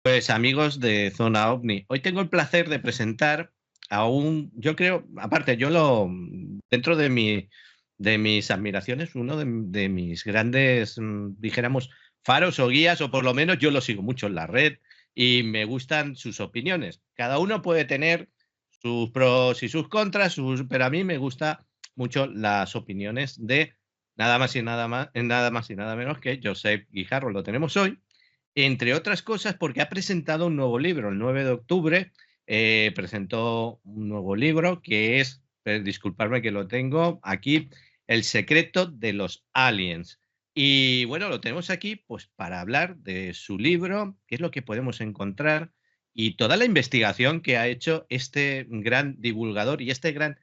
Pues amigos de Zona OVNI, hoy tengo el placer de presentar a yo creo, aparte, dentro de mis admiraciones, uno de mis grandes, dijéramos, faros o guías, o por lo menos yo lo sigo mucho en la red y me gustan sus opiniones. Cada uno puede tener sus pros y sus contras, pero a mí me gusta mucho las opiniones de nada más y nada menos que Josep Guijarro. Lo tenemos hoy. Entre otras cosas, porque ha presentado un nuevo libro. El 9 de octubre presentó un nuevo libro que es, disculparme que lo tengo aquí, El secreto de los aliens. Y bueno, lo tenemos aquí pues para hablar de su libro, qué es lo que podemos encontrar y toda la investigación que ha hecho este gran divulgador y este gran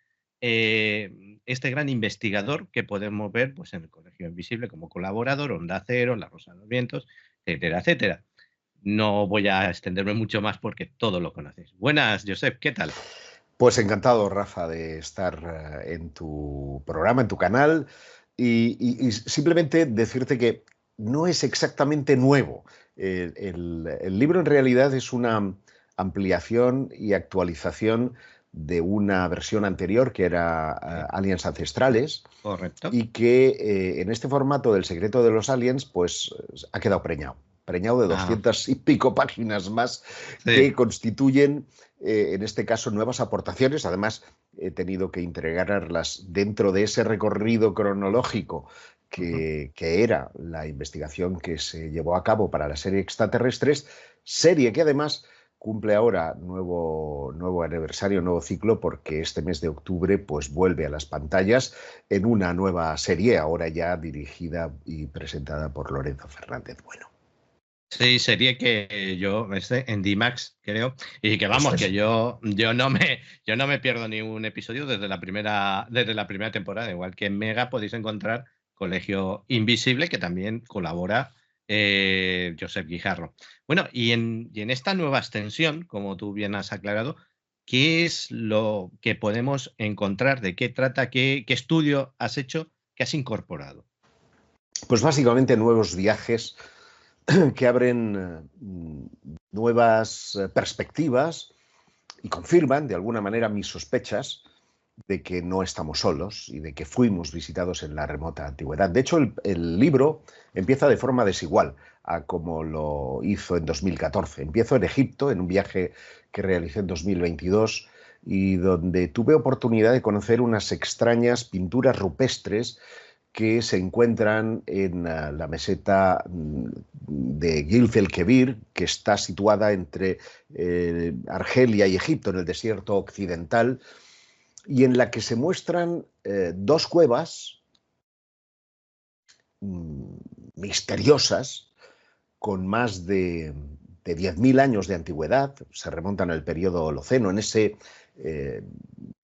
investigador que podemos ver pues, en el Colegio Invisible como colaborador, Onda Cero, La Rosa de los Vientos, etcétera, etcétera. No voy a extenderme mucho más porque todo lo conocéis. Buenas, Josep, ¿qué tal? Pues encantado, Rafa, de estar en tu programa, en tu canal, y simplemente decirte que no es exactamente nuevo. El libro en realidad es una ampliación y actualización de una versión anterior que era Sí, Aliens Ancestrales correcto. y que en este formato del secreto de los aliens pues ha quedado preñado de Ah, 200 y pico páginas más sí. que constituyen en este caso nuevas aportaciones. Además he tenido que integrarlas dentro de ese recorrido cronológico Ujú. que era la investigación que se llevó a cabo para la serie Extraterrestres, serie que además cumple ahora nuevo aniversario, nuevo ciclo, porque este mes de octubre pues vuelve a las pantallas en una nueva serie, ahora ya dirigida y presentada por Lorenzo Fernández Bueno. Sí, serie que yo, en D-Max, creo, y que Eso vamos, que es. yo no me pierdo ni un episodio desde la primera temporada, igual que en Mega podéis encontrar Colegio Invisible, que también colabora Josep Guijarro. Bueno, y en esta nueva extensión, como tú bien has aclarado, ¿qué es lo que podemos encontrar? ¿De qué trata? ¿Qué estudio has hecho? ¿Qué has incorporado? Pues básicamente nuevos viajes que abren nuevas perspectivas y confirman de alguna manera mis sospechas de que no estamos solos y de que fuimos visitados en la remota antigüedad. De hecho, el libro empieza de forma desigual a como lo hizo en 2014. Empiezo en Egipto, en un viaje que realicé en 2022 y donde tuve oportunidad de conocer unas extrañas pinturas rupestres que se encuentran en la meseta de Gilf el Kebir, que está situada entre Argelia y Egipto, en el desierto occidental, y en la que se muestran dos cuevas mmm, misteriosas con más de 10.000 años de antigüedad, se remontan al periodo Holoceno, en ese eh,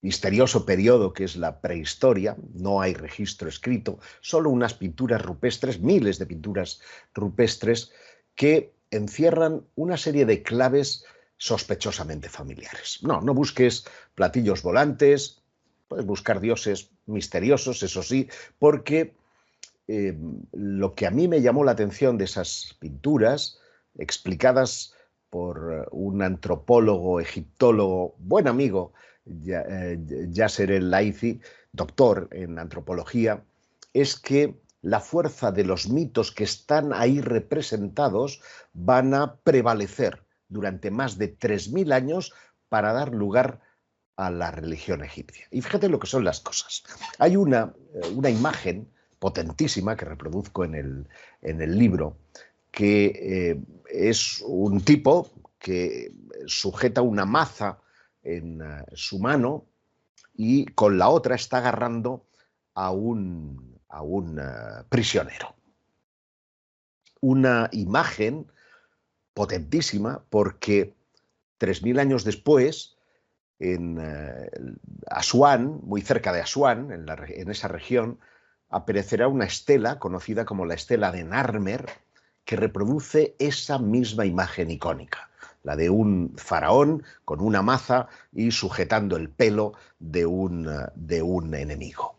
misterioso periodo que es la prehistoria. No hay registro escrito, solo unas pinturas rupestres, miles de pinturas rupestres que encierran una serie de claves sospechosamente familiares. No busques platillos volantes, puedes buscar dioses misteriosos, eso sí, porque lo que a mí me llamó la atención de esas pinturas, explicadas por un antropólogo, egiptólogo, buen amigo, Yasser el-Laithi, doctor en antropología, es que la fuerza de los mitos que están ahí representados van a prevalecer durante más de 3.000 años para dar lugar a la religión egipcia. Y fíjate lo que son las cosas. Hay una imagen potentísima que reproduzco en el libro, que es un tipo que sujeta una maza en su mano y con la otra está agarrando a un prisionero. Una imagen potentísima porque 3.000 años después, en Asuán, muy cerca de Asuán, en esa región, aparecerá una estela conocida como la estela de Narmer, que reproduce esa misma imagen icónica, la de un faraón con una maza y sujetando el pelo de un enemigo.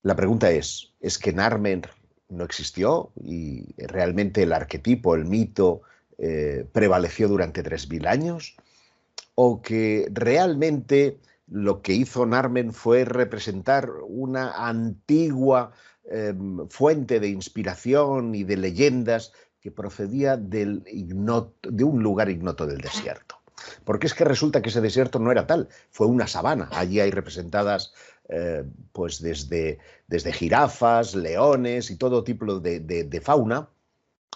La pregunta ¿es que Narmer no existió y realmente el arquetipo, el mito prevaleció durante 3000 años, o que realmente lo que hizo Narmen fue representar una antigua fuente de inspiración y de leyendas que procedía de un lugar ignoto del desierto. Porque es que resulta que ese desierto no era tal, fue una sabana. Allí hay representadas pues desde jirafas, leones y todo tipo de fauna,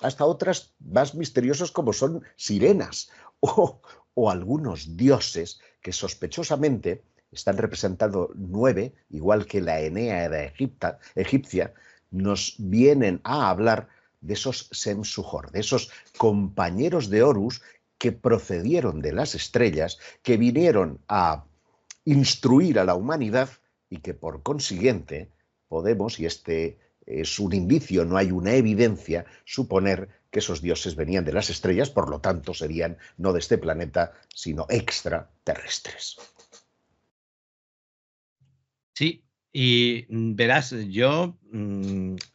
hasta otras más misteriosas como son sirenas o algunos dioses que sospechosamente están representados 9, igual que la Eneada egipcia, nos vienen a hablar de esos Sem-Suhor, de esos compañeros de Horus que procedieron de las estrellas, que vinieron a instruir a la humanidad y que por consiguiente podemos, y este es un indicio, no hay una evidencia, suponer que esos dioses venían de las estrellas, por lo tanto serían no de este planeta, sino extraterrestres. Sí, y verás, yo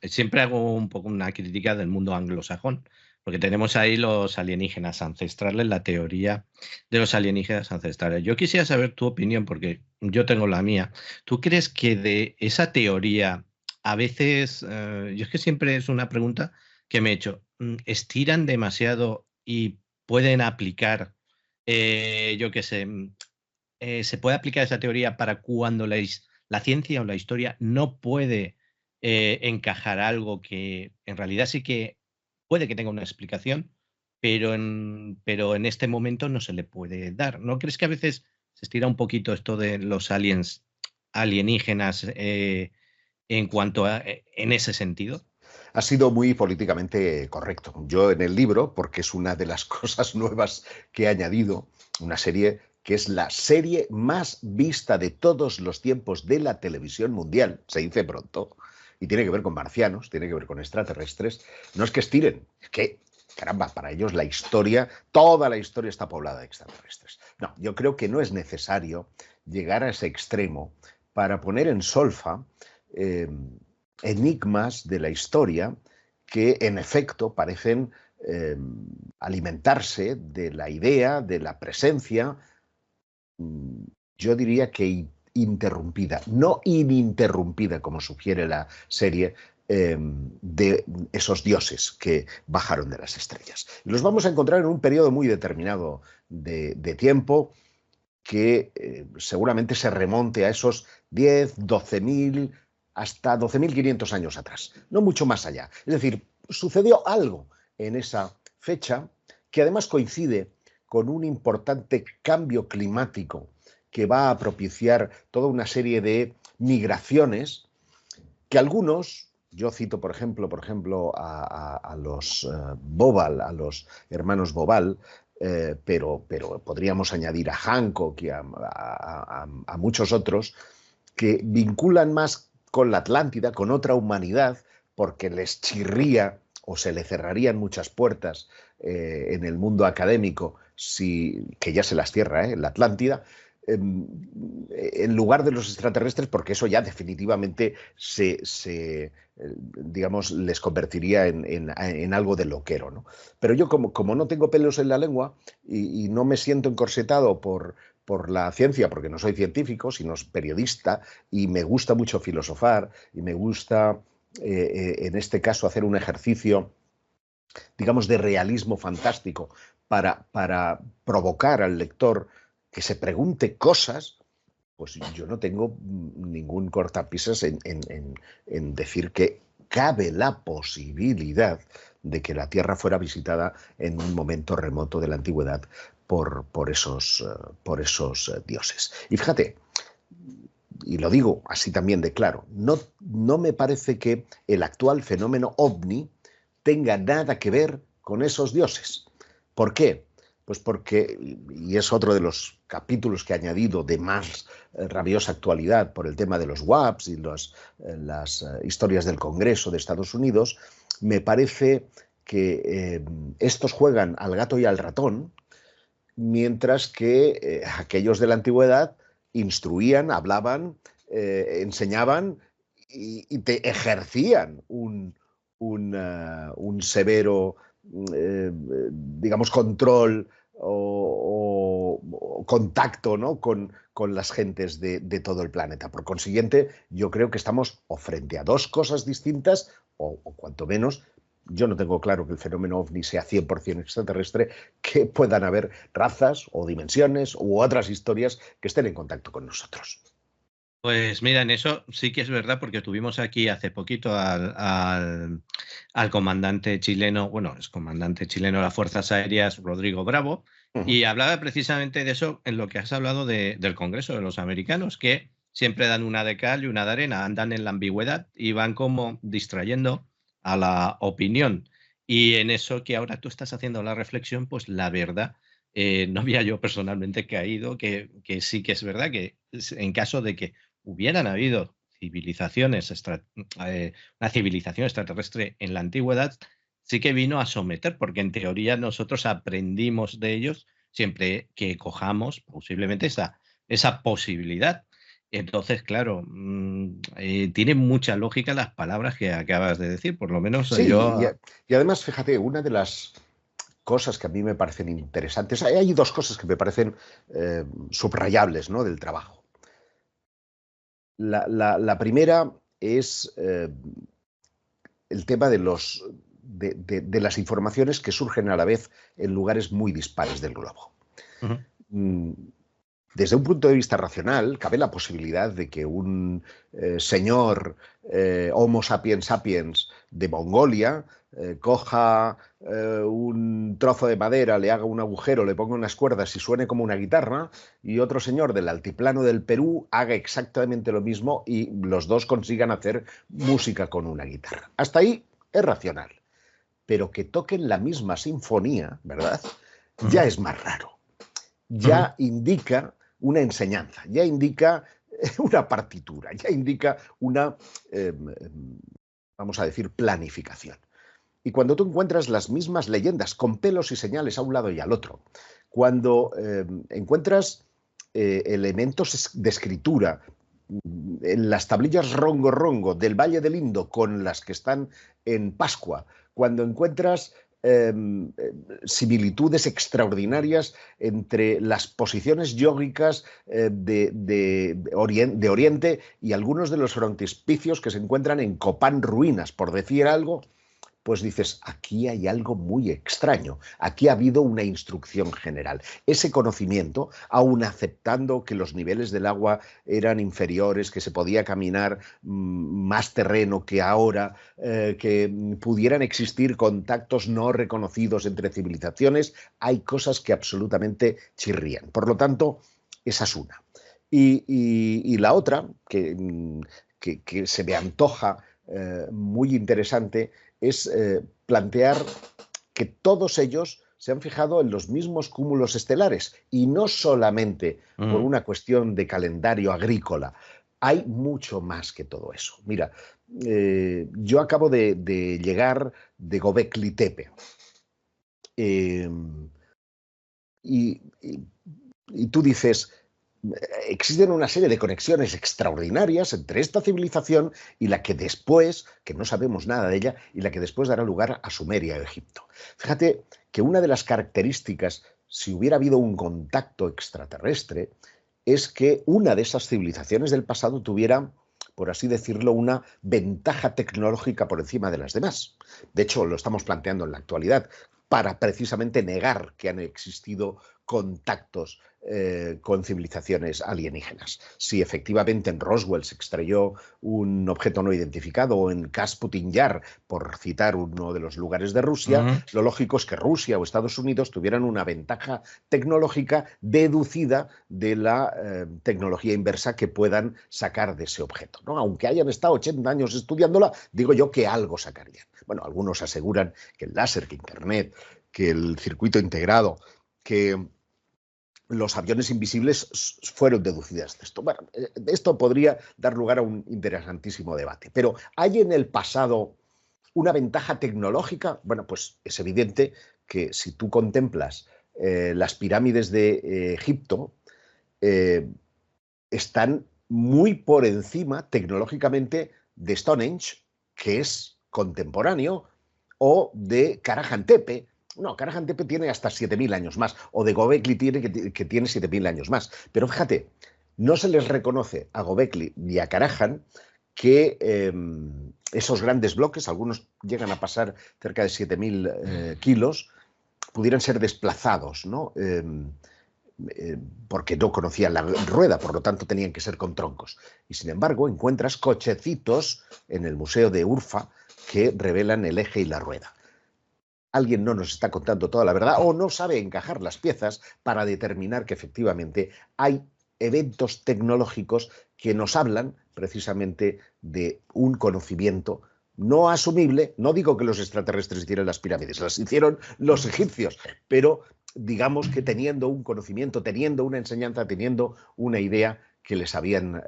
siempre hago un poco una crítica del mundo anglosajón, porque tenemos ahí los alienígenas ancestrales, la teoría de los alienígenas ancestrales. Yo quisiera saber tu opinión, porque yo tengo la mía. ¿Tú crees que de esa teoría a veces, yo es que siempre es una pregunta que me he hecho, estiran demasiado y pueden aplicar, yo qué sé, se puede aplicar esa teoría para cuando la ciencia o la historia no puede encajar algo que en realidad sí que puede que tenga una explicación, pero en este momento no se le puede dar? ¿No crees que a veces se estira un poquito esto de los alienígenas en cuanto a en ese sentido? Ha sido muy políticamente correcto. Yo en el libro, porque es una de las cosas nuevas que he añadido, una serie que es la serie más vista de todos los tiempos de la televisión mundial, se dice pronto, y tiene que ver con marcianos, tiene que ver con extraterrestres. No es que estiren, es que, caramba, para ellos la historia, toda la historia está poblada de extraterrestres. No, yo creo que no es necesario llegar a ese extremo para poner en solfa enigmas de la historia que en efecto parecen alimentarse de la idea, de la presencia, yo diría que interrumpida, no ininterrumpida como sugiere la serie, de esos dioses que bajaron de las estrellas. Y los vamos a encontrar en un periodo muy determinado de tiempo que seguramente se remonte a esos 10, 12.000, hasta 12.500 años atrás, no mucho más allá. Es decir, sucedió algo en esa fecha que además coincide con un importante cambio climático que va a propiciar toda una serie de migraciones que algunos, yo cito por ejemplo a los Bobal, a los hermanos Bobal, pero podríamos añadir a Hancock y a muchos otros, que vinculan más con la Atlántida, con otra humanidad, porque les chirría o se le cerrarían muchas puertas en el mundo académico, que ya se las cierra, la Atlántida, en lugar de los extraterrestres, porque eso ya definitivamente digamos, les convertiría en algo de loquero, ¿no? Pero yo como no tengo pelos en la lengua y no me siento encorsetado por la ciencia, porque no soy científico, sino periodista, y me gusta mucho filosofar, y me gusta, en este caso, hacer un ejercicio, digamos, de realismo fantástico para provocar al lector que se pregunte cosas, pues yo no tengo ningún cortapisas en decir que cabe la posibilidad de que la Tierra fuera visitada en un momento remoto de la antigüedad por esos dioses. Y fíjate, y lo digo así también de claro, no me parece que el actual fenómeno ovni tenga nada que ver con esos dioses. ¿Por qué? Pues porque, y es otro de los capítulos que he añadido de más rabiosa actualidad por el tema de los WAPs y las historias del Congreso de Estados Unidos, me parece que estos juegan al gato y al ratón, mientras que aquellos de la antigüedad instruían, hablaban, enseñaban y te ejercían un severo digamos, control o contacto, ¿no?, con las gentes de todo el planeta. Por consiguiente, yo creo que estamos o frente a dos cosas distintas o cuanto menos, yo no tengo claro que el fenómeno ovni sea 100% extraterrestre, que puedan haber razas o dimensiones u otras historias que estén en contacto con nosotros. Pues mira, en eso sí que es verdad, porque tuvimos aquí hace poquito al comandante chileno, bueno, es comandante chileno de las Fuerzas Aéreas, Rodrigo Bravo, Ujú. y hablaba precisamente de eso en lo que has hablado del Congreso de los americanos, que siempre dan una de cal y una de arena, andan en la ambigüedad y van como distrayendo a la opinión. Y en eso que ahora tú estás haciendo la reflexión, pues la verdad, no había yo personalmente caído, que sí que es verdad que en caso de que hubieran habido civilizaciones, una civilización extraterrestre en la antigüedad, sí que vino a someter, porque en teoría nosotros aprendimos de ellos siempre que cojamos posiblemente esa posibilidad. Entonces, claro, tienen mucha lógica las palabras que acabas de decir, por lo menos Sí, yo. y además, fíjate, una de las cosas que a mí me parecen interesantes, hay dos cosas que me parecen subrayables, ¿no?, del trabajo. La primera es el tema de las informaciones que surgen a la vez en lugares muy dispares del globo. Ujú, Mm, Desde un punto de vista racional, cabe la posibilidad de que un señor Homo sapiens sapiens de Mongolia coja un trozo de madera, le haga un agujero, le ponga unas cuerdas y suene como una guitarra, y otro señor del altiplano del Perú haga exactamente lo mismo y los dos consigan hacer música con una guitarra. Hasta ahí es racional, pero que toquen la misma sinfonía, ¿verdad? Ya ujú, es más raro, ujú. ya indica una enseñanza, ya indica una partitura, ya indica una, eh, vamos a decir, planificación. Y cuando tú encuentras las mismas leyendas con pelos y señales a un lado y al otro, cuando encuentras elementos de escritura en las tablillas Rongo Rongo del Valle del Indo con las que están en Pascua, cuando encuentras similitudes extraordinarias entre las posiciones yógicas de Oriente y algunos de los frontispicios que se encuentran en Copán Ruinas, por decir algo, pues dices, aquí hay algo muy extraño, aquí ha habido una instrucción general. Ese conocimiento, aun aceptando que los niveles del agua eran inferiores, que se podía caminar más terreno que ahora, que pudieran existir contactos no reconocidos entre civilizaciones, hay cosas que absolutamente chirrían. Por lo tanto, esa es una. Y la otra, que se me antoja muy interesante, es plantear que todos ellos se han fijado en los mismos cúmulos estelares y no solamente por Ujú. una cuestión de calendario agrícola. Hay mucho más que todo eso. Mira, yo acabo de llegar de Gobekli Tepe eh, y, y tú dices, existen una serie de conexiones extraordinarias entre esta civilización y la que después, que no sabemos nada de ella, y la que después dará lugar a Sumeria o Egipto. Fíjate que una de las características, si hubiera habido un contacto extraterrestre, es que una de esas civilizaciones del pasado tuviera, por así decirlo, una ventaja tecnológica por encima de las demás. De hecho, lo estamos planteando en la actualidad para precisamente negar que han existido contactos con civilizaciones alienígenas. Si efectivamente en Roswell se extrayó un objeto no identificado o en Kasputin Yar, por citar uno de los lugares de Rusia, Ujú. lo lógico es que Rusia o Estados Unidos tuvieran una ventaja tecnológica deducida de la tecnología inversa que puedan sacar de ese objeto, ¿no? Aunque hayan estado 80 años estudiándola, digo yo que algo sacarían. Bueno, algunos aseguran que el láser, que Internet, que el circuito integrado, que los aviones invisibles fueron deducidas de esto. Bueno, esto podría dar lugar a un interesantísimo debate. Pero ¿hay en el pasado una ventaja tecnológica? Bueno, pues es evidente que si tú contemplas las pirámides de Egipto, eh, están muy por encima tecnológicamente de Stonehenge, que es contemporáneo, o de Karajantepe, No, Karajan-Tepe tiene hasta 7.000 años más, o de Göbekli tiene que tiene 7.000 años más. Pero fíjate, no se les reconoce a Göbekli ni a Karajan que esos grandes bloques, algunos llegan a pasar cerca de 7.000 kilos, pudieran ser desplazados, ¿no? Porque no conocían la rueda, por lo tanto tenían que ser con troncos. Y sin embargo encuentras cochecitos en el Museo de Urfa que revelan el eje y la rueda. Alguien no nos está contando toda la verdad o no sabe encajar las piezas para determinar que efectivamente hay eventos tecnológicos que nos hablan precisamente de un conocimiento no asumible. No digo que los extraterrestres hicieran las pirámides, las hicieron los egipcios, pero digamos que teniendo un conocimiento, teniendo una enseñanza, teniendo una idea que les habían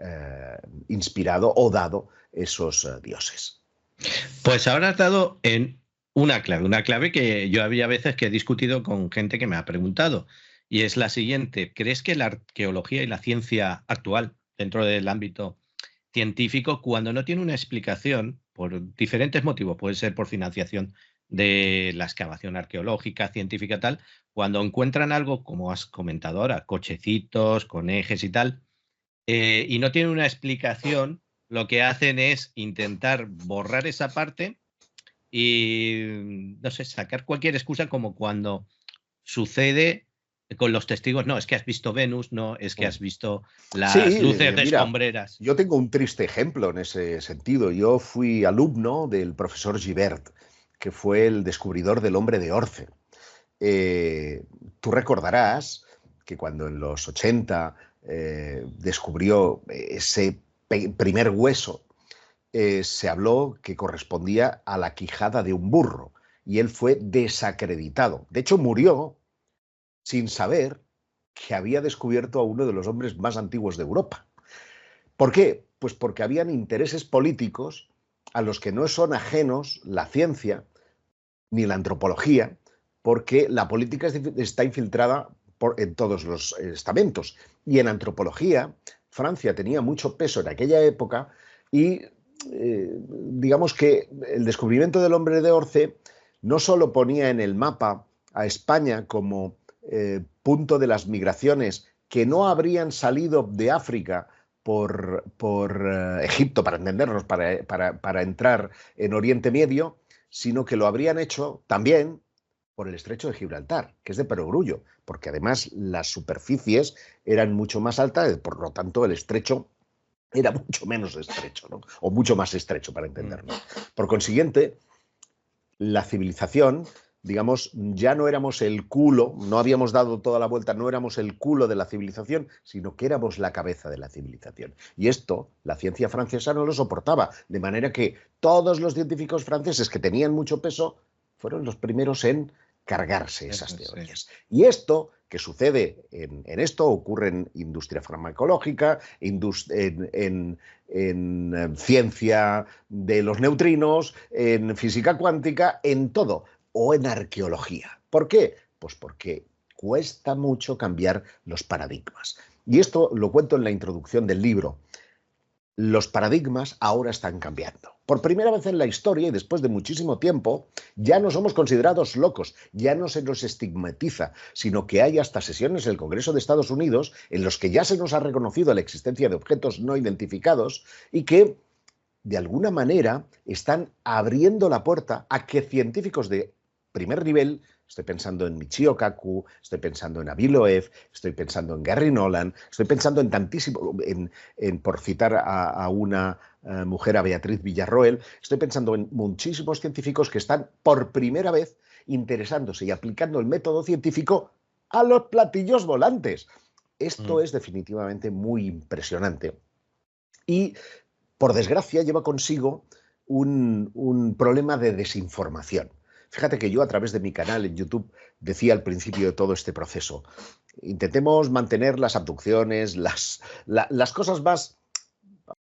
inspirado o dado esos dioses. Pues ahora has dado en una clave que yo había veces que he discutido con gente que me ha preguntado, y es la siguiente: ¿crees que la arqueología y la ciencia actual, dentro del ámbito científico, cuando no tiene una explicación, por diferentes motivos, puede ser por financiación de la excavación arqueológica, científica, tal, cuando encuentran algo, como has comentado ahora, cochecitos con ejes y tal, y no tienen una explicación, lo que hacen es intentar borrar esa parte y, no sé, sacar cualquier excusa, como cuando sucede con los testigos? No, es que has visto Venus, no, es que has visto las Sí, luces de mira, escombreras. yo tengo un triste ejemplo en ese sentido. Yo fui alumno del profesor Gibert, que fue el descubridor del hombre de Orce. Tú recordarás que cuando en los 80 descubrió ese primer hueso, se habló que correspondía a la quijada de un burro, y él fue desacreditado. De hecho, murió sin saber que había descubierto a uno de los hombres más antiguos de Europa. ¿Por qué? Pues porque habían intereses políticos a los que no son ajenos la ciencia ni la antropología, porque la política está infiltrada en todos los estamentos. Y en antropología, Francia tenía mucho peso en aquella época y digamos que el descubrimiento del hombre de Orce no solo ponía en el mapa a España como punto de las migraciones que no habrían salido de África por Egipto, para entendernos, para entrar en Oriente Medio, sino que lo habrían hecho también por el estrecho de Gibraltar, que es de perogrullo, porque además las superficies eran mucho más altas, por lo tanto el estrecho era mucho menos estrecho, ¿no? O mucho más estrecho, para entendernos. Por consiguiente, la civilización, digamos, ya no éramos el culo, no habíamos dado toda la vuelta, no éramos el culo de la civilización, sino que éramos la cabeza de la civilización. Y esto la ciencia francesa no lo soportaba, de manera que todos los científicos franceses que tenían mucho peso fueron los primeros en cargarse esas teorías. Sí. Y esto que sucede en esto ocurre en industria farmacológica, en ciencia de los neutrinos, en física cuántica, en todo, o en arqueología. ¿Por qué? Pues porque cuesta mucho cambiar los paradigmas. Y esto lo cuento en la introducción del libro. Los paradigmas ahora están cambiando. Por primera vez en la historia y después de muchísimo tiempo, ya no somos considerados locos, ya no se nos estigmatiza, sino que hay hasta sesiones en el Congreso de Estados Unidos en los que ya se nos ha reconocido la existencia de objetos no identificados y que, de alguna manera, están abriendo la puerta a que científicos de primer nivel, estoy pensando en Michio Kaku, estoy pensando en Avi Loeb, estoy pensando en Gary Nolan, estoy pensando en tantísimo, por citar a una mujer, a Beatriz Villarroel, estoy pensando en muchísimos científicos que están por primera vez interesándose y aplicando el método científico a los platillos volantes. Esto es definitivamente muy impresionante. Y, por desgracia, lleva consigo un problema de desinformación. Fíjate que yo, a través de mi canal en YouTube, decía al principio de todo este proceso: intentemos mantener las abducciones, las cosas más,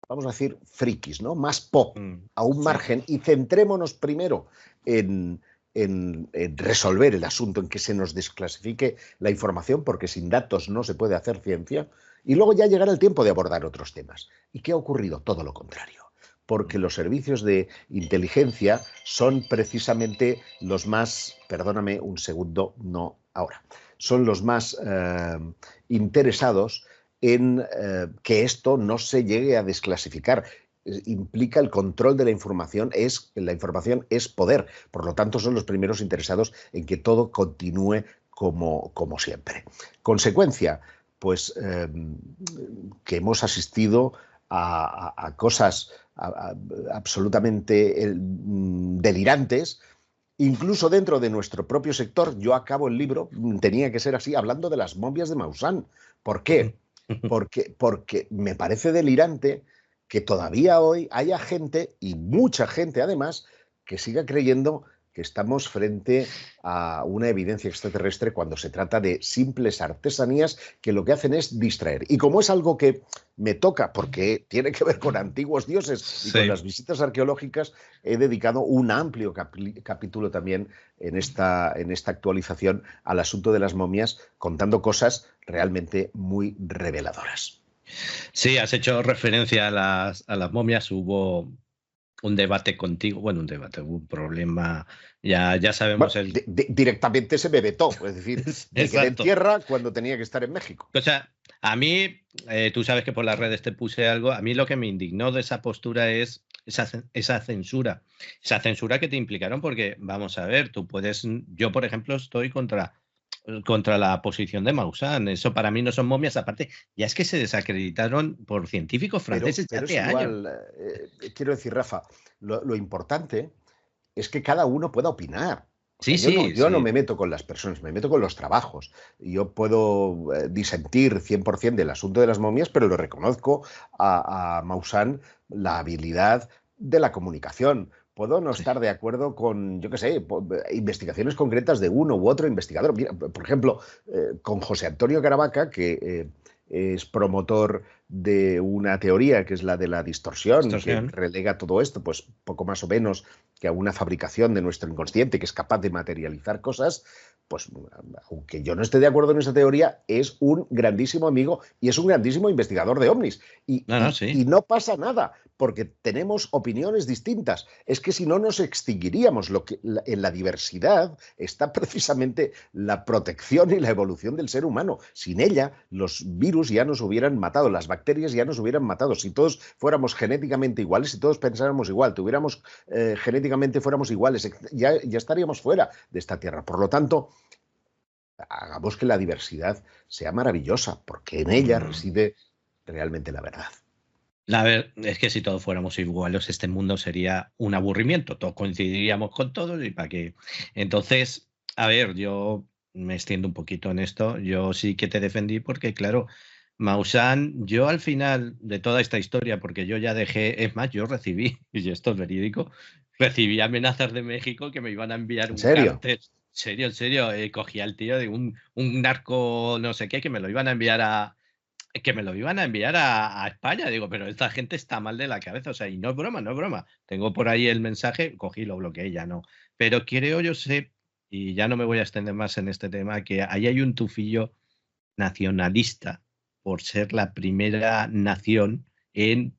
vamos a decir, frikis, ¿no? Más pop, a un margen, y centrémonos primero en resolver el asunto, en que se nos desclasifique la información, porque sin datos no se puede hacer ciencia, y luego ya llegará el tiempo de abordar otros temas. ¿Y qué ha ocurrido? Todo lo contrario. porque los servicios de inteligencia son precisamente los más, perdóname un segundo, no ahora, son los más interesados en que esto no se llegue a desclasificar. Implica el control de la información es poder, por lo tanto son los primeros interesados en que todo continúe como siempre. Consecuencia, pues que hemos asistido a cosas absolutamente delirantes, incluso dentro de nuestro propio sector. Yo acabo el libro, tenía que ser así, hablando de las momias de Maussan. ¿Por qué? Porque me parece delirante que todavía hoy haya gente, y mucha gente además, que siga creyendo que estamos frente a una evidencia extraterrestre cuando se trata de simples artesanías que lo que hacen es distraer. Y como es algo que me toca, porque tiene que ver con antiguos dioses y con las visitas arqueológicas, he dedicado un amplio capítulo también en esta actualización al asunto de las momias, contando cosas realmente muy reveladoras. Sí, has hecho referencia a las momias. Hubo un debate contigo, bueno, hubo un problema, ya sabemos Bueno, directamente se me vetó, es decir, me quedé en tierra cuando tenía que estar en México. O sea, a mí, tú sabes que por las redes te puse algo, a mí lo que me indignó de esa postura es esa censura que te implicaron, porque, vamos a ver, yo por ejemplo estoy contra la posición de Maussan. Eso para mí no son momias. Aparte, ya es que se desacreditaron por científicos franceses pero hace es igual, años. quiero decir, Rafa, lo importante es que cada uno pueda opinar. O sea, Sí, yo no me meto con las personas, me meto con los trabajos. Yo puedo disentir 100% del asunto de las momias, pero le reconozco a Maussan la habilidad de la comunicación. Puedo no estar de acuerdo con, yo qué sé, investigaciones concretas de uno u otro investigador. Mira, por ejemplo, con José Antonio Caravaca, que es promotor de una teoría que es la de la distorsión, que relega todo esto, pues poco más o menos que a una fabricación de nuestro inconsciente que es capaz de materializar cosas. Pues aunque yo no esté de acuerdo en esa teoría, es un grandísimo amigo y es un grandísimo investigador de ovnis. Y no pasa nada, porque tenemos opiniones distintas. Es que si no nos extinguiríamos. En la diversidad está precisamente la protección y la evolución del ser humano. Sin ella, los virus ya nos hubieran matado, las bacterias ya nos hubieran matado. Si todos fuéramos genéticamente iguales, si todos pensáramos igual, tuviéramos genéticamente fuéramos iguales, ya estaríamos fuera de esta tierra. Por lo tanto, hagamos que la diversidad sea maravillosa, porque en ella reside realmente la verdad. Es que si todos fuéramos iguales, este mundo sería un aburrimiento. Todos coincidiríamos con todos y para qué. Entonces, a ver, yo me extiendo un poquito en esto. Yo sí que te defendí porque, claro, Maussan, yo al final de toda esta historia, porque yo ya dejé, es más, yo recibí, y esto es verídico, recibí amenazas de México que me iban a enviar un cartel. En serio, cogí al tío de un narco no sé qué, que me lo iban a enviar a España. Digo, pero esta gente está mal de la cabeza. O sea, y no es broma. Tengo por ahí el mensaje, cogí, lo bloqueé, ya no. Pero yo sé, y ya no me voy a extender más en este tema, que ahí hay un tufillo nacionalista por ser la primera nación en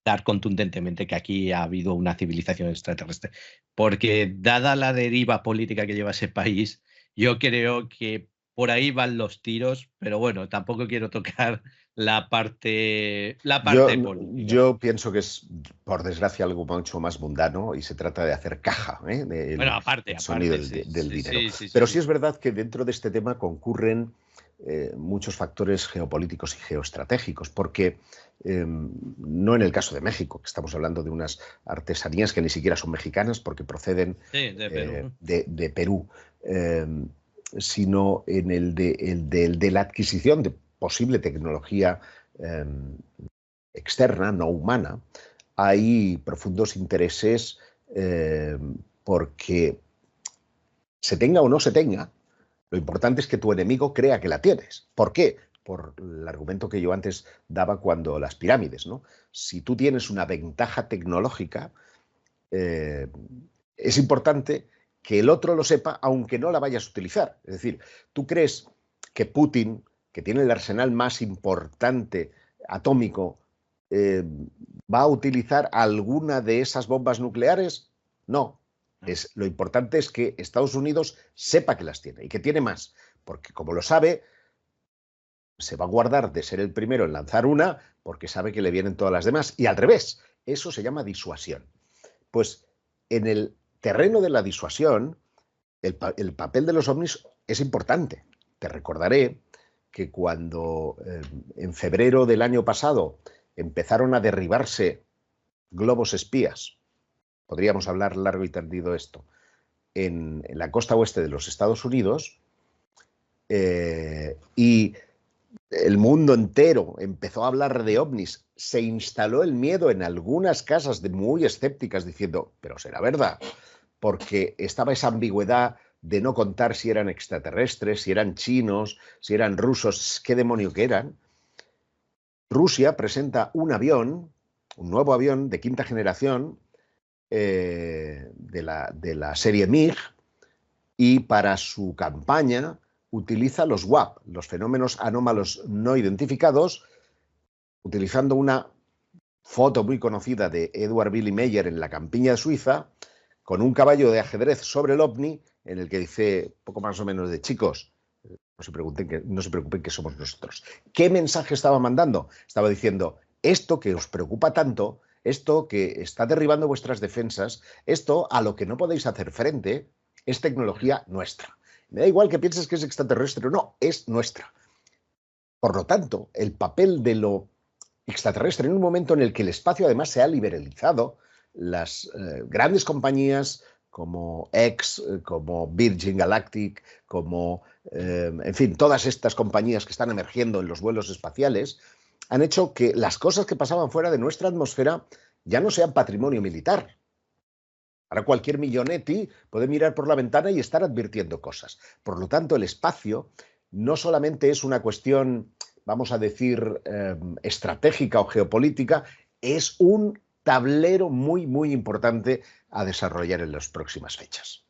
dar contundentemente que aquí ha habido una civilización extraterrestre. Porque dada la deriva política que lleva ese país, yo creo que por ahí van los tiros, pero bueno, tampoco quiero tocar la parte política. Yo pienso que es, por desgracia, algo mucho más mundano y se trata de hacer caja, aparte, sonido del dinero. Pero sí es verdad que dentro de este tema concurren muchos factores geopolíticos y geoestratégicos, porque no en el caso de México, que estamos hablando de unas artesanías que ni siquiera son mexicanas porque proceden de Perú, sino en el de la adquisición de posible tecnología externa, no humana. Hay profundos intereses porque se tenga o no se tenga, lo importante es que tu enemigo crea que la tienes. ¿Por qué? Por el argumento que yo antes daba cuando las pirámides, ¿no? Si tú tienes una ventaja tecnológica, es importante que el otro lo sepa, aunque no la vayas a utilizar. Es decir, tú crees que Putin, que tiene el arsenal más importante atómico ¿va a utilizar alguna de esas bombas nucleares? No. Lo importante es que Estados Unidos sepa que las tiene y que tiene más, porque como lo sabe, se va a guardar de ser el primero en lanzar una porque sabe que le vienen todas las demás. Y al revés, eso se llama disuasión. Pues en el terreno de la disuasión, el papel de los ovnis es importante. Te recordaré que cuando en febrero del año pasado empezaron a derribarse globos espías, podríamos hablar largo y tendido de esto, en la costa oeste de los Estados Unidos, y el mundo entero empezó a hablar de ovnis, se instaló el miedo en algunas casas de muy escépticas diciendo, pero será verdad, porque estaba esa ambigüedad de no contar si eran extraterrestres, si eran chinos, si eran rusos, qué demonio que eran. Rusia presenta un avión, un nuevo avión de quinta generación de la serie MiG, y para su campaña utiliza los WAP, los fenómenos anómalos no identificados, utilizando una foto muy conocida de Edward Billy Meyer en la campiña de Suiza, con un caballo de ajedrez sobre el ovni, en el que dice poco más o menos de chicos, no se preocupen que somos nosotros. ¿Qué mensaje estaba mandando? Estaba diciendo, esto que os preocupa tanto, esto que está derribando vuestras defensas, esto a lo que no podéis hacer frente, es tecnología nuestra. Me da igual que pienses que es extraterrestre o no, es nuestra. Por lo tanto, el papel de lo extraterrestre en un momento en el que el espacio además se ha liberalizado, las grandes compañías como X, como Virgin Galactic, como, en fin, todas estas compañías que están emergiendo en los vuelos espaciales, han hecho que las cosas que pasaban fuera de nuestra atmósfera ya no sean patrimonio militar. Ahora cualquier millonetti puede mirar por la ventana y estar advirtiendo cosas. Por lo tanto, el espacio no solamente es una cuestión, vamos a decir, estratégica o geopolítica, es un tablero muy, muy importante a desarrollar en las próximas fechas.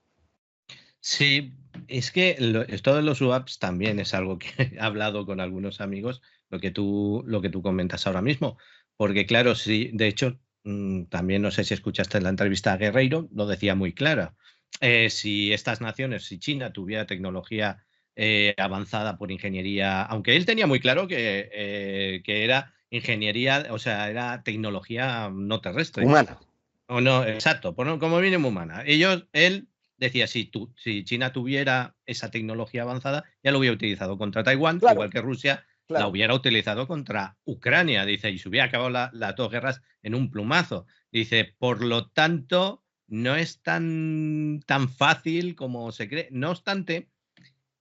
Sí, es que esto de los UAPs también es algo que he hablado con algunos amigos, lo que tú comentas ahora mismo, porque claro, sí, de hecho, también no sé si escuchaste en la entrevista a Guerreiro, lo decía muy clara. Si estas naciones, si China tuviera tecnología avanzada por ingeniería, aunque él tenía muy claro que era ingeniería, o sea, era tecnología no terrestre. Humana. O no, exacto, como mínimo humana. Él decía, si China tuviera esa tecnología avanzada, ya lo hubiera utilizado contra Taiwán, Claro, igual que Rusia la claro. hubiera utilizado contra Ucrania, dice, y se hubiera acabado las dos guerras en un plumazo. Dice, por lo tanto, no es tan fácil como se cree. No obstante,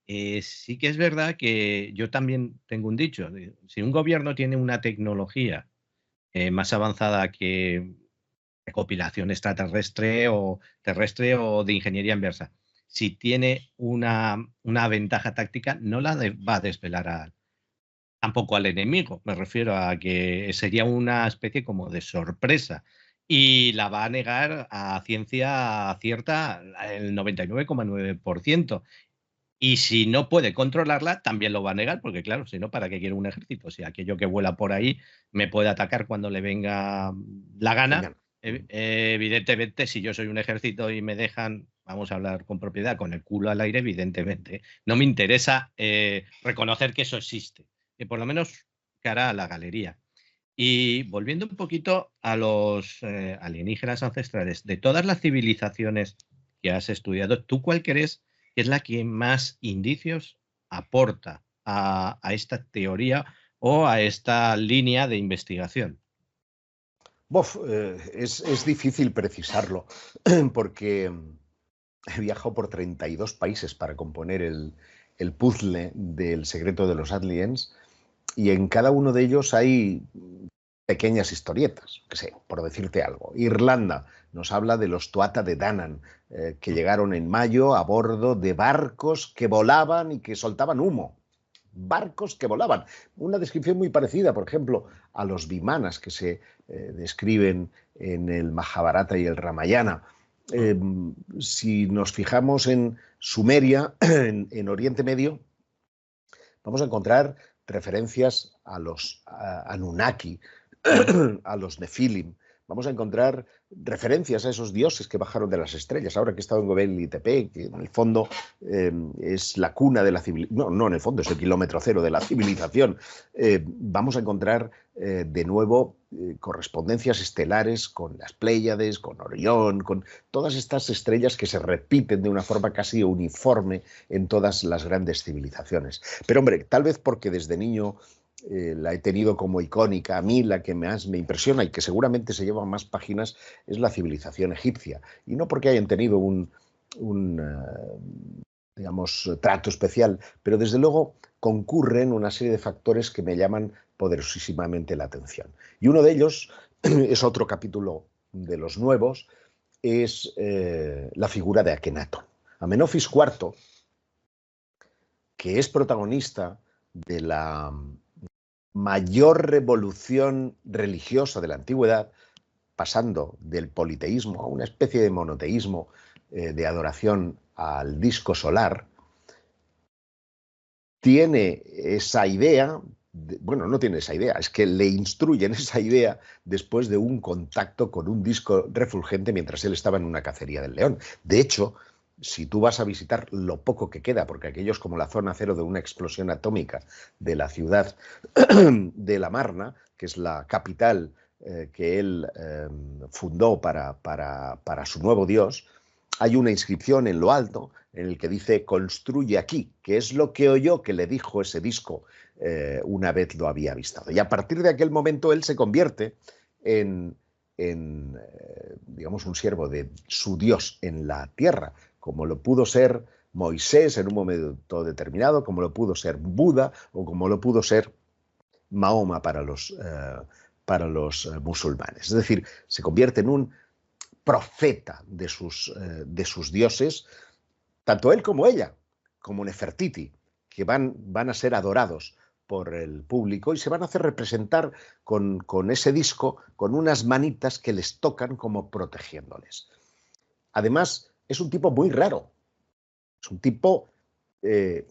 sí que es verdad que yo también tengo un dicho, si un gobierno tiene una tecnología más avanzada que recopilación extraterrestre o terrestre o de ingeniería inversa. Si tiene una ventaja táctica, no la va a desvelar tampoco al enemigo. Me refiero a que sería una especie como de sorpresa y la va a negar a ciencia cierta el 99,9%. Y si no puede controlarla, también lo va a negar, porque claro, si no, ¿para qué quiere un ejército? Si aquello que vuela por ahí me puede atacar cuando le venga la gana, evidentemente, si yo soy un ejército y me dejan, vamos a hablar con propiedad, con el culo al aire, evidentemente, no me interesa reconocer que eso existe, que por lo menos cara a la galería. Y volviendo un poquito a los alienígenas ancestrales, de todas las civilizaciones que has estudiado, ¿tú cuál crees que es la que más indicios aporta a esta teoría o a esta línea de investigación? Es difícil precisarlo porque he viajado por 32 países para componer el puzzle del secreto de los aliens, y en cada uno de ellos hay pequeñas historietas, que sé, por decirte algo. Irlanda nos habla de los Tuatha de Danann, que llegaron en mayo a bordo de barcos que volaban y que soltaban humo. Barcos que volaban. Una descripción muy parecida, por ejemplo, a los vimanas que se describen en el Mahabharata y el Ramayana. Si nos fijamos en Sumeria, en Oriente Medio, vamos a encontrar referencias a los Anunnaki, a los Nefilim, vamos a encontrar referencias a esos dioses que bajaron de las estrellas. Ahora que he estado en Göbekli Tepe, que en el fondo es la cuna de la civilización, no en el fondo, es el kilómetro cero de la civilización, vamos a encontrar de nuevo correspondencias estelares con las Pléyades, con Orión, con todas estas estrellas que se repiten de una forma casi uniforme en todas las grandes civilizaciones. Pero hombre, tal vez porque desde niño la he tenido como icónica. A mí la que más me impresiona y que seguramente se lleva más páginas es la civilización egipcia. Y no porque hayan tenido un digamos, trato especial, pero desde luego concurren una serie de factores que me llaman poderosísimamente la atención. Y uno de ellos es otro capítulo de los nuevos, es la figura de Akenatón. Amenofis IV, que es protagonista de la mayor revolución religiosa de la antigüedad, pasando del politeísmo a una especie de monoteísmo de adoración al disco solar, tiene esa idea, bueno, no tiene esa idea, es que le instruyen esa idea después de un contacto con un disco refulgente mientras él estaba en una cacería del león. De hecho, si tú vas a visitar lo poco que queda, porque aquello es como la zona cero de una explosión atómica de la ciudad de La Marna, que es la capital que él fundó para su nuevo dios, hay una inscripción en lo alto en el que dice construye aquí, que es lo que oyó que le dijo ese disco una vez lo había avistado. Y a partir de aquel momento él se convierte en digamos, un siervo de su Dios en la tierra, como lo pudo ser Moisés en un momento determinado, como lo pudo ser Buda o como lo pudo ser Mahoma para los musulmanes. Es decir, se convierte en un profeta de sus dioses, tanto él como ella, como Nefertiti, que van a ser adorados por el público y se van a hacer representar con ese disco, con unas manitas que les tocan como protegiéndoles. Además, es un tipo muy raro. Es un tipo que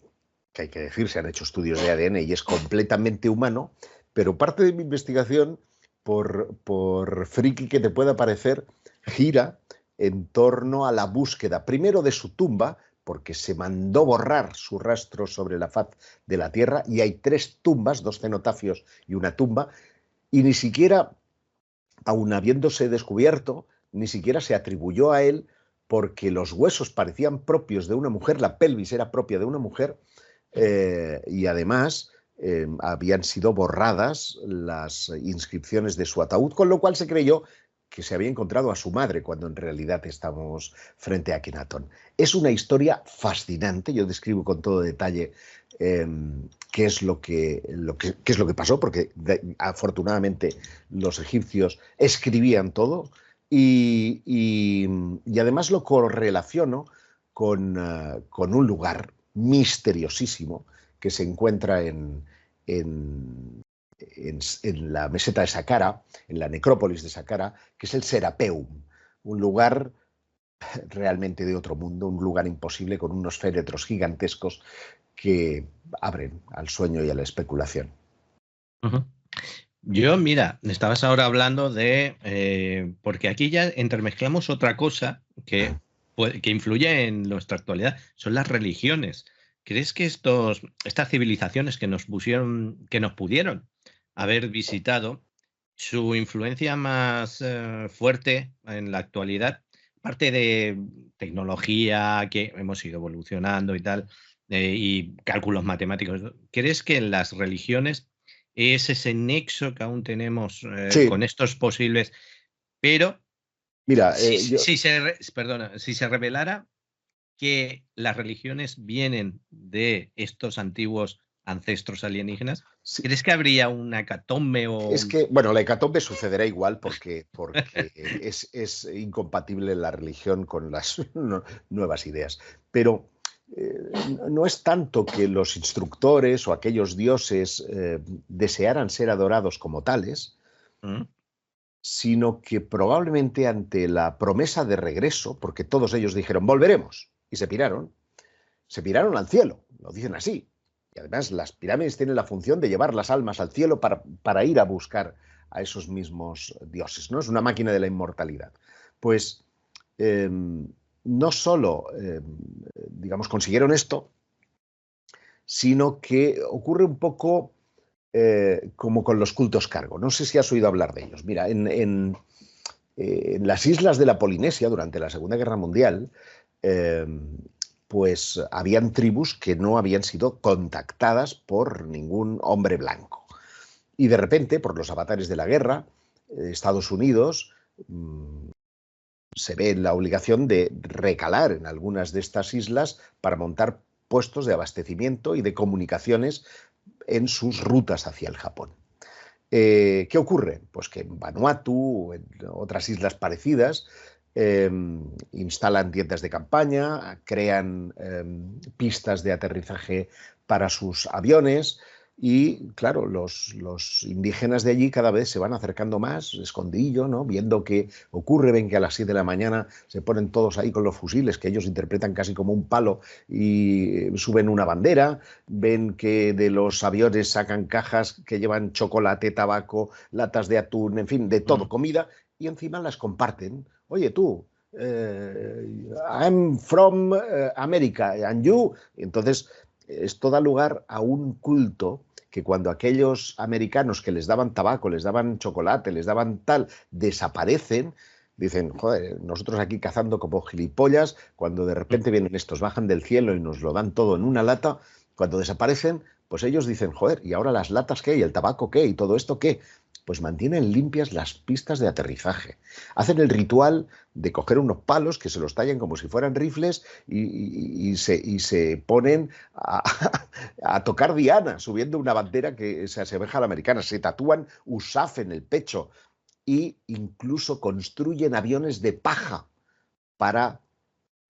hay que decir, se han hecho estudios de ADN y es completamente humano, pero parte de mi investigación, por friki que te pueda parecer, gira en torno a la búsqueda, primero de su tumba, porque se mandó borrar su rastro sobre la faz de la Tierra, y hay 3 tumbas, 2 cenotafios y una tumba, y ni siquiera, aun habiéndose descubierto, ni siquiera se atribuyó a él, porque los huesos parecían propios de una mujer, la pelvis era propia de una mujer, y además habían sido borradas las inscripciones de su ataúd, con lo cual se creyó que se había encontrado a su madre, cuando en realidad estamos frente a Akenatón. Es una historia fascinante, yo describo con todo detalle qué es lo que pasó, porque afortunadamente los egipcios escribían todo, y además lo correlaciono con un lugar misteriosísimo que se encuentra en la meseta de Saqqara, en la necrópolis de Saqqara, que es el Serapeum, un lugar realmente de otro mundo, un lugar imposible con unos féretros gigantescos que abren al sueño y a la especulación. Yo, mira, estabas ahora hablando de, porque aquí ya entremezclamos otra cosa que influye en nuestra actualidad, son las religiones. ¿Crees que estas civilizaciones que nos pudieron haber visitado, su influencia más fuerte en la actualidad, aparte de tecnología, que hemos ido evolucionando y tal, y cálculos matemáticos, ¿crees que en las religiones es ese nexo que aún tenemos Sí. con estos posibles? Pero mira, si se revelara que las religiones vienen de estos antiguos ancestros alienígenas, sí. ¿Crees que habría una hecatombe? Es que, bueno, la hecatombe sucederá igual porque es incompatible la religión con las nuevas ideas. Pero no es tanto que los instructores o aquellos dioses desearan ser adorados como tales, sino que probablemente ante la promesa de regreso, porque todos ellos dijeron volveremos y se piraron al cielo, lo dicen así. Y además las pirámides tienen la función de llevar las almas al cielo para ir a buscar a esos mismos dioses, ¿no? Es una máquina de la inmortalidad. Pues no solo, digamos, consiguieron esto, sino que ocurre un poco como con los cultos cargo. No sé si has oído hablar de ellos. Mira, en las islas de la Polinesia, durante la Segunda Guerra Mundial, pues habían tribus que no habían sido contactadas por ningún hombre blanco. Y de repente, por los avatares de la guerra, Estados Unidos se ve en la obligación de recalar en algunas de estas islas para montar puestos de abastecimiento y de comunicaciones en sus rutas hacia el Japón. ¿Qué ocurre? Pues que en Vanuatu o en otras islas parecidas instalan tiendas de campaña, crean pistas de aterrizaje para sus aviones y, claro, los indígenas de allí cada vez se van acercando más, escondidillo, ¿no? Viendo qué ocurre, ven que a las 7 de la mañana se ponen todos ahí con los fusiles, que ellos interpretan casi como un palo, y suben una bandera, ven que de los aviones sacan cajas que llevan chocolate, tabaco, latas de atún, en fin, de todo, comida, y encima las comparten. Oye, tú, I'm from America, and you. Entonces, esto da lugar a un culto que cuando aquellos americanos que les daban tabaco, les daban chocolate, les daban tal, desaparecen, dicen, joder, nosotros aquí cazando como gilipollas, cuando de repente vienen estos, bajan del cielo y nos lo dan todo en una lata, cuando desaparecen, pues ellos dicen, joder, ¿y ahora las latas qué? ¿Y el tabaco qué? ¿Y todo esto qué? Pues mantienen limpias las pistas de aterrizaje. Hacen el ritual de coger unos palos que se los tallan como si fueran rifles y se ponen a tocar diana, subiendo una bandera que se asemeja a la americana. Se tatúan USAF en el pecho e incluso construyen aviones de paja para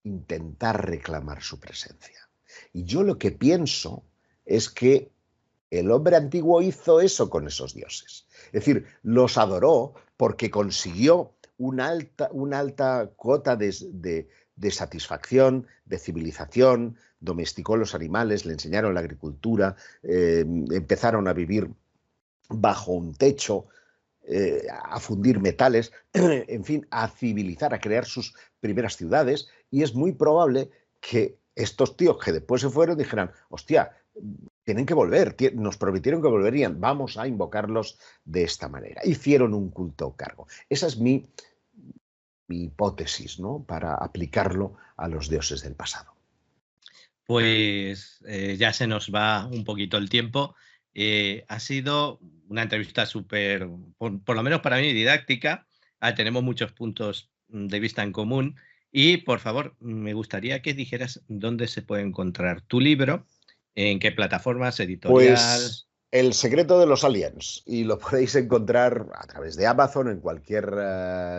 intentar reclamar su presencia. Y yo lo que pienso es que el hombre antiguo hizo eso con esos dioses. Es decir, los adoró porque consiguió una alta cuota de satisfacción, de civilización, domesticó los animales, le enseñaron la agricultura, empezaron a vivir bajo un techo, a fundir metales, en fin, a civilizar, a crear sus primeras ciudades, y es muy probable que estos tíos que después se fueron dijeran, hostia, tienen que volver, nos prometieron que volverían, vamos a invocarlos de esta manera. Hicieron un culto cargo. Esa es mi hipótesis, ¿no?, para aplicarlo a los dioses del pasado. Pues ya se nos va un poquito el tiempo. Ha sido una entrevista súper, por lo menos para mí, didáctica. Tenemos muchos puntos de vista en común. Y, por favor, me gustaría que dijeras dónde se puede encontrar tu libro, en qué plataformas, editorial. Pues El secreto de los aliens, y lo podéis encontrar a través de Amazon, en cualquier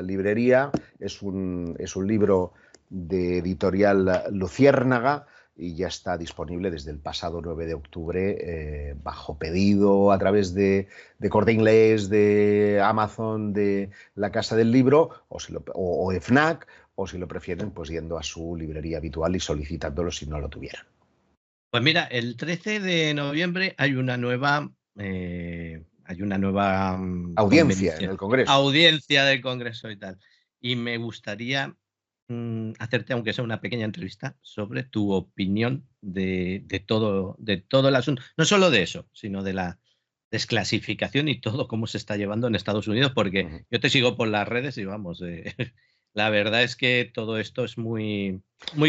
librería. Es un libro de editorial Luciérnaga y ya está disponible desde el pasado 9 de octubre bajo pedido a través de Corte Inglés, de Amazon, de la Casa del Libro o FNAC, o si lo prefieren, pues yendo a su librería habitual y solicitándolo si no lo tuvieran. Pues mira, el 13 de noviembre hay una nueva Audiencia en el Congreso. Audiencia del Congreso y tal. Y me gustaría hacerte, aunque sea una pequeña entrevista, sobre tu opinión de todo el asunto. No solo de eso, sino de la desclasificación y todo cómo se está llevando en Estados Unidos, porque yo te sigo por las redes y vamos, la verdad es que todo esto es muy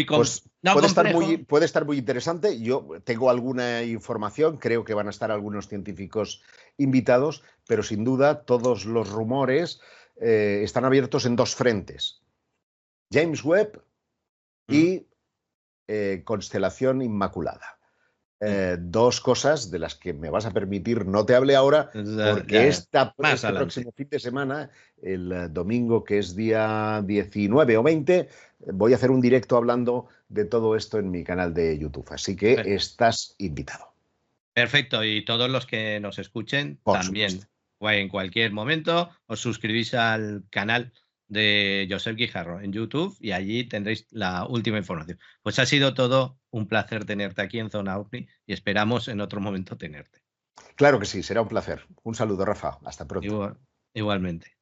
pues puede estar muy interesante. Yo tengo alguna información, creo que van a estar algunos científicos invitados, pero sin duda todos los rumores están abiertos en dos frentes: James Webb y Constelación Inmaculada. Dos cosas de las que me vas a permitir no te hable ahora, porque este próximo fin de semana, el domingo, que es día 19 o 20, voy a hacer un directo hablando de todo esto en mi canal de YouTube. Así que estás invitado. Perfecto, y todos los que nos escuchen también, o en cualquier momento, os suscribís al canal de Josep Guijarro en YouTube y allí tendréis la última información. Pues ha sido todo un placer tenerte aquí en Zona OVNI y esperamos en otro momento tenerte. Claro que sí, será un placer. Un saludo, Rafa. Hasta pronto. Igualmente.